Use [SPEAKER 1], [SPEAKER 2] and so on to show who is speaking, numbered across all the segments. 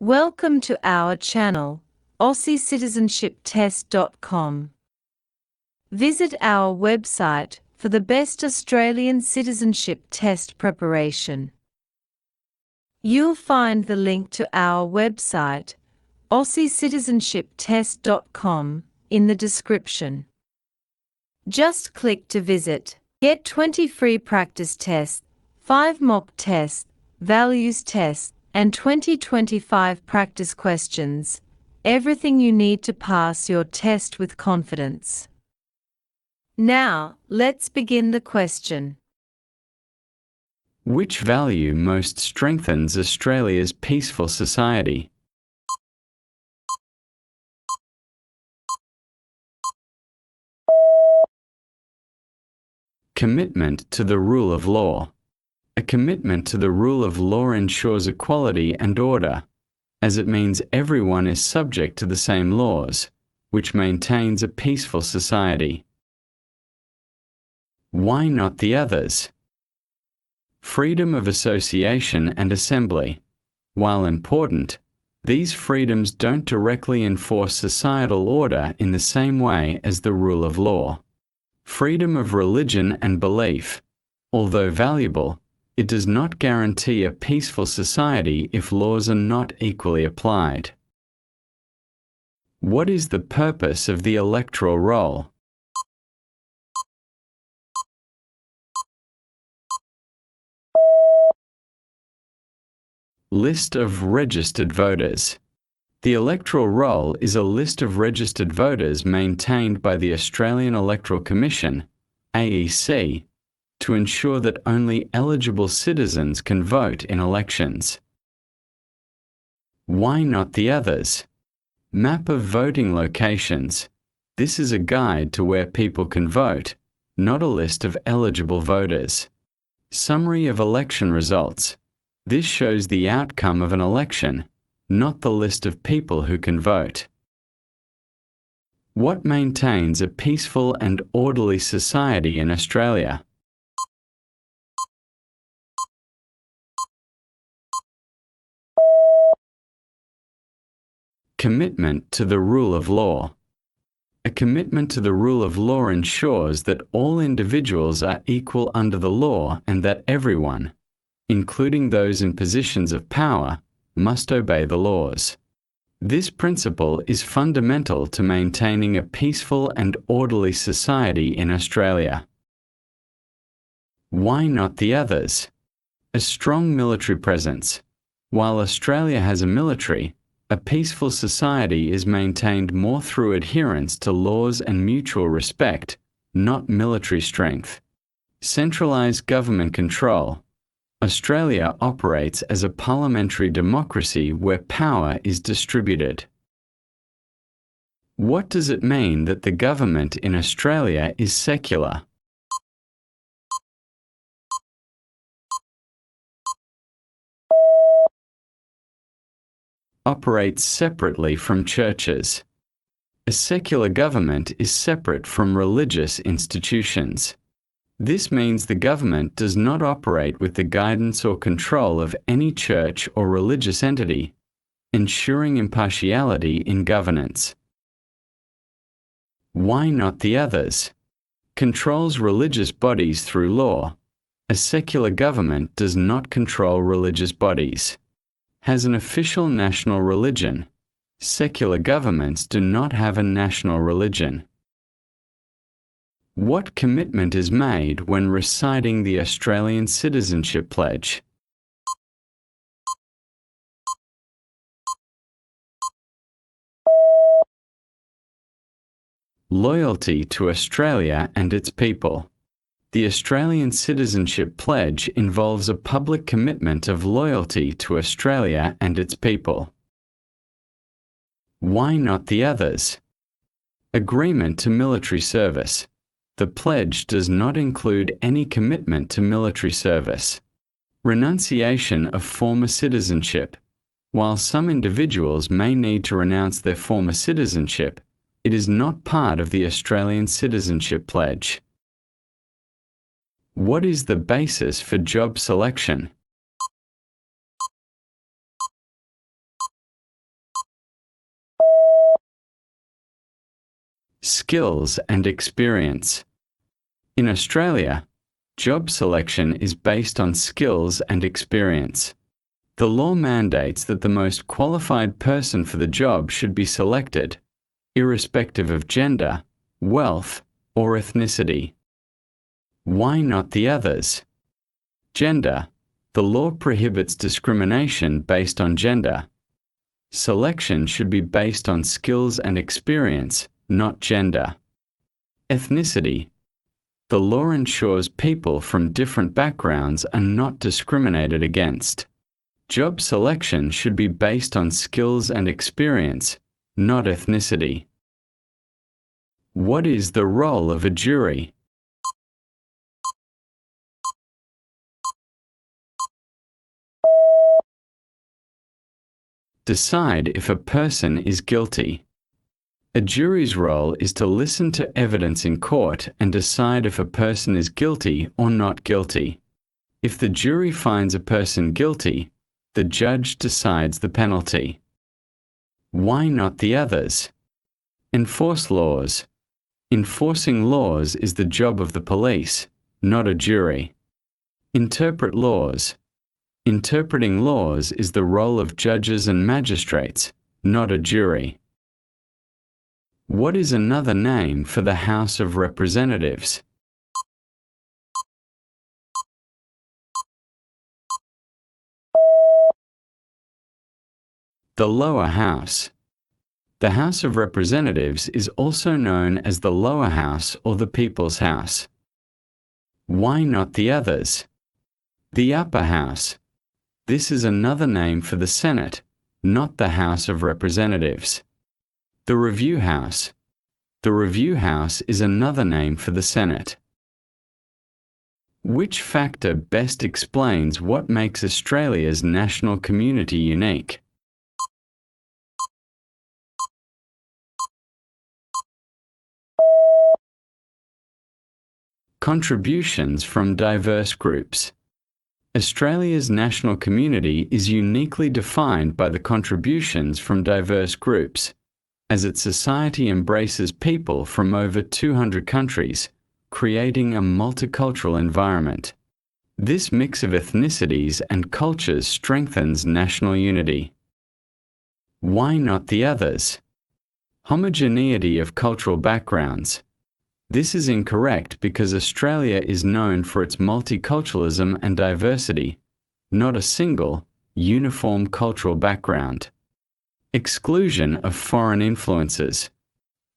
[SPEAKER 1] Welcome to our channel, AussieCitizenshipTest.com. Visit our website for the best Australian citizenship test preparation. You'll find the link to our website, AussieCitizenshipTest.com, in the description. Just click to visit. Get 20 free practice tests, 5 mock tests, values tests, and 2025 practice questions. Everything you need to pass your test with confidence. Now, let's begin the question.
[SPEAKER 2] Which value most strengthens Australia's peaceful society? Commitment to the rule of law. A commitment to the rule of law ensures equality and order, as it means everyone is subject to the same laws, which maintains a peaceful society. Why not the others? Freedom of association and assembly. While important, these freedoms don't directly enforce societal order in the same way as the rule of law. Freedom of religion and belief. Although valuable, it does not guarantee a peaceful society if laws are not equally applied. What is the purpose of the electoral roll? List of registered voters. The electoral roll is a list of registered voters maintained by the Australian Electoral Commission, AEC, to ensure that only eligible citizens can vote in elections. Why not the others? Map of voting locations. This is a guide to where people can vote, not a list of eligible voters. Summary of election results. This shows the outcome of an election, not the list of people who can vote. What maintains a peaceful and orderly society in Australia? Commitment to the rule of law. A commitment to the rule of law ensures that all individuals are equal under the law and that everyone, including those in positions of power, must obey the laws. This principle is fundamental to maintaining a peaceful and orderly society in Australia. Why not the others? A strong military presence. While Australia has a military, a peaceful society is maintained more through adherence to laws and mutual respect, not military strength. Centralised government control. Australia operates as a parliamentary democracy where power is distributed. What does it mean that the government in Australia is secular? Operates separately from churches. A secular government is separate from religious institutions. This means the government does not operate with the guidance or control of any church or religious entity, ensuring impartiality in governance. Why not the others? Controls religious bodies through law. A secular government does not control religious bodies. Has an official national religion. Secular governments do not have a national religion. What commitment is made when reciting the Australian Citizenship Pledge? Loyalty to Australia and its people. The Australian Citizenship Pledge involves a public commitment of loyalty to Australia and its people. Why not the others? Agreement to military service. The pledge does not include any commitment to military service. Renunciation of former citizenship. While some individuals may need to renounce their former citizenship, it is not part of the Australian Citizenship Pledge. What is the basis for job selection? skills and experience. In Australia, job selection is based on skills and experience. The law mandates that the most qualified person for the job should be selected, irrespective of gender, wealth, or ethnicity. Why not the others? Gender. The law prohibits discrimination based on gender. Selection should be based on skills and experience, not gender. Ethnicity. The law ensures people from different backgrounds are not discriminated against. Job selection should be based on skills and experience, not ethnicity. What is the role of a jury? Decide if a person is guilty. A jury's role is to listen to evidence in court and decide if a person is guilty or not guilty. If the jury finds a person guilty, the judge decides the penalty. Why not the others? Enforce laws. Enforcing laws is the job of the police, not a jury. Interpret laws. Interpreting laws is the role of judges and magistrates, not a jury. What is another name for the House of Representatives? The lower house. The House of Representatives is also known as the lower house or the People's House. Why not the others? The upper house. This is another name for the Senate, not the House of Representatives. The Review House. The Review House is another name for the Senate. Which factor best explains what makes Australia's national community unique? Contributions from diverse groups. Australia's national community is uniquely defined by the contributions from diverse groups, as its society embraces people from over 200 countries, creating a multicultural environment. This mix of ethnicities and cultures strengthens national unity. Why not the others? Homogeneity of cultural backgrounds. This is incorrect because Australia is known for its multiculturalism and diversity, not a single, uniform cultural background. Exclusion of foreign influences.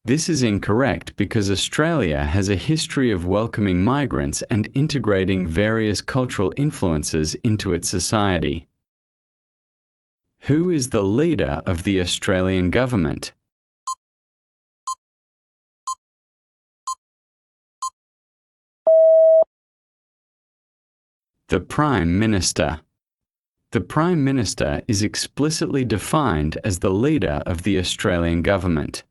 [SPEAKER 2] This is incorrect because Australia has a history of welcoming migrants and integrating various cultural influences into its society. Who is the leader of the Australian government? The Prime Minister. The Prime Minister is explicitly defined as the leader of the Australian government.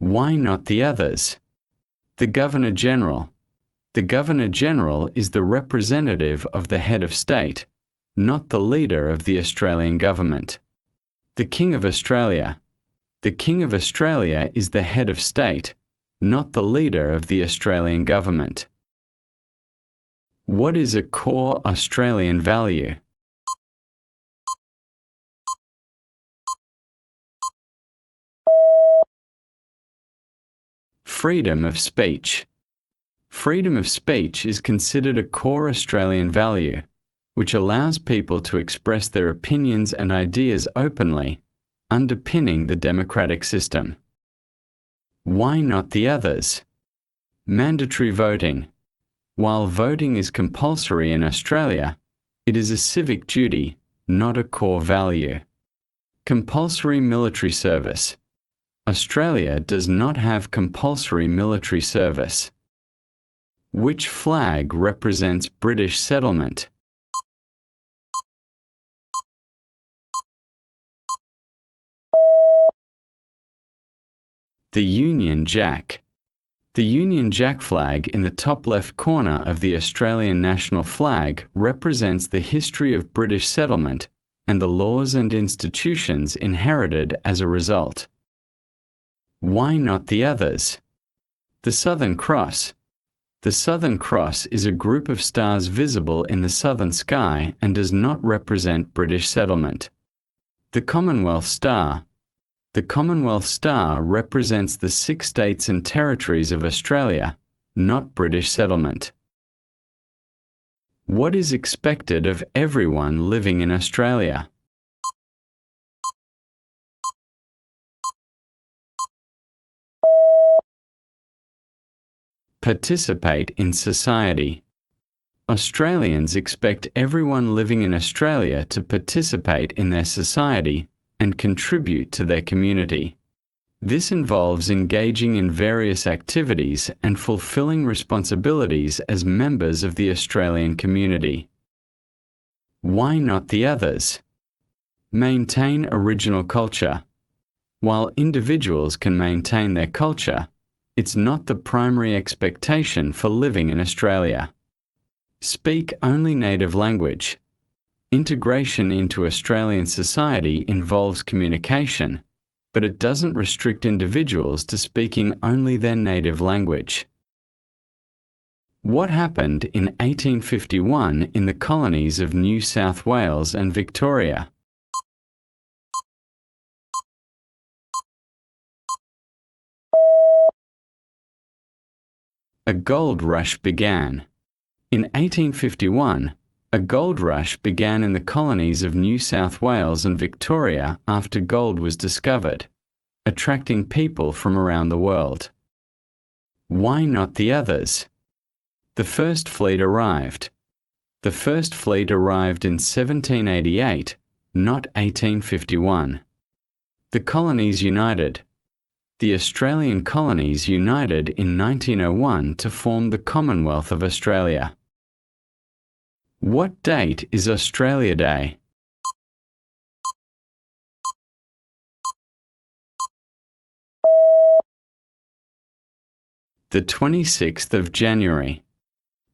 [SPEAKER 2] Why not the others? The Governor-General. The Governor-General is the representative of the head of state, not the leader of the Australian government. The King of Australia. The King of Australia is the head of state, not the leader of the Australian government. What is a core Australian value? Freedom of speech. Freedom of speech is considered a core Australian value, which allows people to express their opinions and ideas openly, underpinning the democratic system. Why not the others? Mandatory voting. While voting is compulsory in Australia, it is a civic duty, not a core value. Compulsory military service. Australia does not have compulsory military service. Which flag represents British settlement? The Union Jack. The Union Jack flag in the top left corner of the Australian national flag represents the history of British settlement and the laws and institutions inherited as a result. Why not the others? The Southern Cross. The Southern Cross is a group of stars visible in the southern sky and does not represent British settlement. The Commonwealth Star. The Commonwealth Star represents the 6 states and territories of Australia, not British settlement. What is expected of everyone living in Australia? Participate in society. Australians expect everyone living in Australia to participate in their society and contribute to their community. This involves engaging in various activities and fulfilling responsibilities as members of the Australian community. Why not the others? Maintain original culture. While individuals can maintain their culture, it's not the primary expectation for living in Australia. Speak only native language. Integration into Australian society involves communication, but it doesn't restrict individuals to speaking only their native language. What happened in 1851 in the colonies of New South Wales and Victoria? A gold rush began. In 1851, a gold rush began in the colonies of New South Wales and Victoria after gold was discovered, attracting people from around the world. Why not the others? The first fleet arrived. The first fleet arrived in 1788, not 1851. The colonies united. The Australian colonies united in 1901 to form the Commonwealth of Australia. What date is Australia Day? The 26th of January.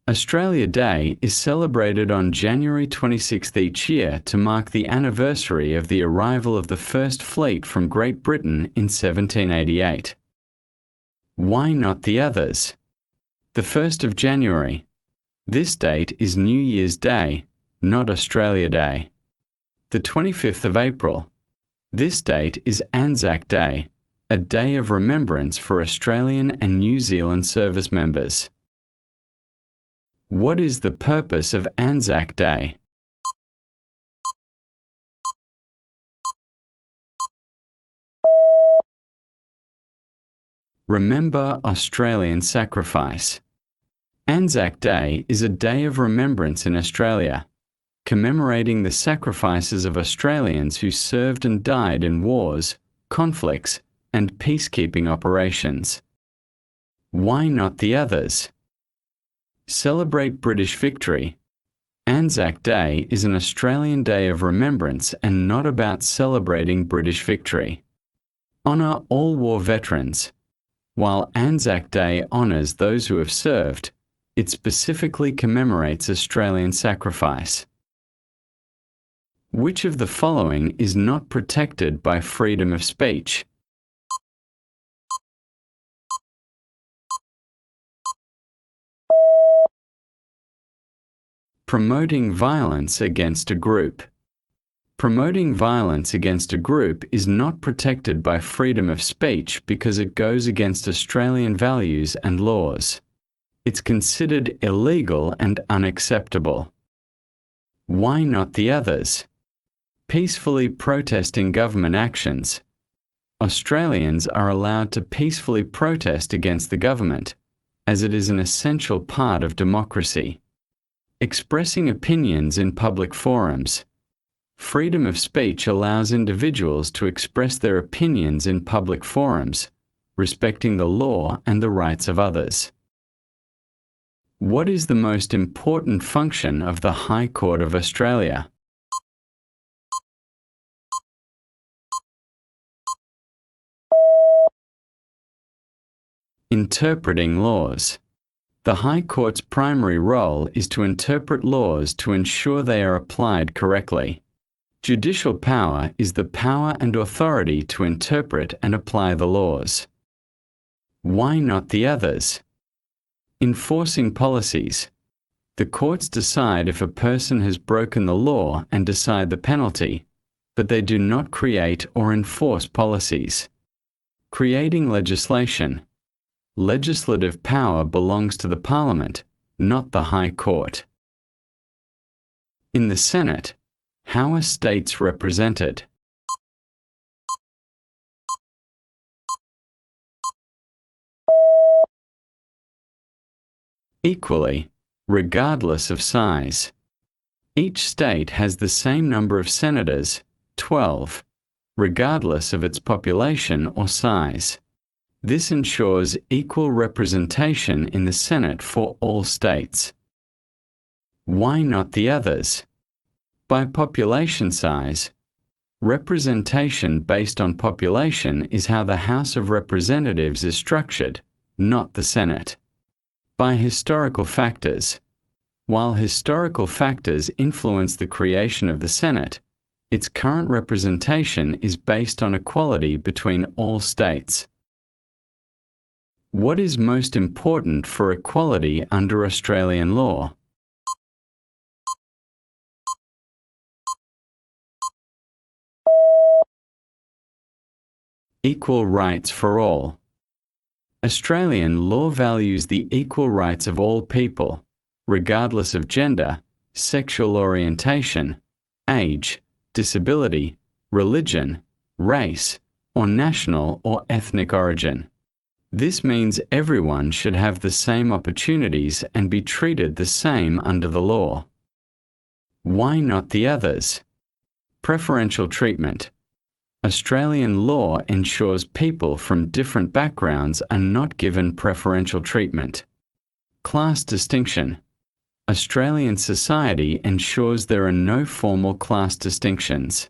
[SPEAKER 2] Australia Day is celebrated on January 26th each year to mark the anniversary of the arrival of the First Fleet from Great Britain in 1788. Why not the others? The 1st of January. This date is New Year's Day, not Australia Day. The 25th of April. This date is Anzac Day, a day of remembrance for Australian and New Zealand service members. What is the purpose of Anzac Day? Remember Australian sacrifice. Anzac Day is a day of remembrance in Australia, commemorating the sacrifices of Australians who served and died in wars, conflicts, and peacekeeping operations. Why not the others? Celebrate British victory. Anzac Day is an Australian day of remembrance and not about celebrating British victory. Honour all war veterans. While Anzac Day honours those who have served, it specifically commemorates Australian sacrifice. Which of the following is not protected by freedom of speech? Promoting violence against a group. Promoting violence against a group is not protected by freedom of speech because it goes against Australian values and laws. It's considered illegal and unacceptable. Why not the others? Peacefully protesting government actions. Australians are allowed to peacefully protest against the government, as it is an essential part of democracy. Expressing opinions in public forums. Freedom of speech allows individuals to express their opinions in public forums, respecting the law and the rights of others. What is the most important function of the High Court of Australia? Interpreting laws. The High Court's primary role is to interpret laws to ensure they are applied correctly. Judicial power is the power and authority to interpret and apply the laws. Why not the others? Enforcing policies. The courts decide if a person has broken the law and decide the penalty, but they do not create or enforce policies. Creating legislation. Legislative power belongs to the Parliament, not the High Court. In the Senate, how are states represented? Equally, regardless of size. Each state has the same number of senators, 12, regardless of its population or size. This ensures equal representation in the Senate for all states. Why not the others? By population size. Representation based on population is how the House of Representatives is structured, not the Senate. By historical factors. While historical factors influence the creation of the Senate, its current representation is based on equality between all states. What is most important for equality under Australian law? Equal rights for all. Australian law values the equal rights of all people, regardless of gender, sexual orientation, age, disability, religion, race, or national or ethnic origin. This means everyone should have the same opportunities and be treated the same under the law. Why not the others? Preferential treatment. Australian law ensures people from different backgrounds are not given preferential treatment. Class distinction. Australian society ensures there are no formal class distinctions.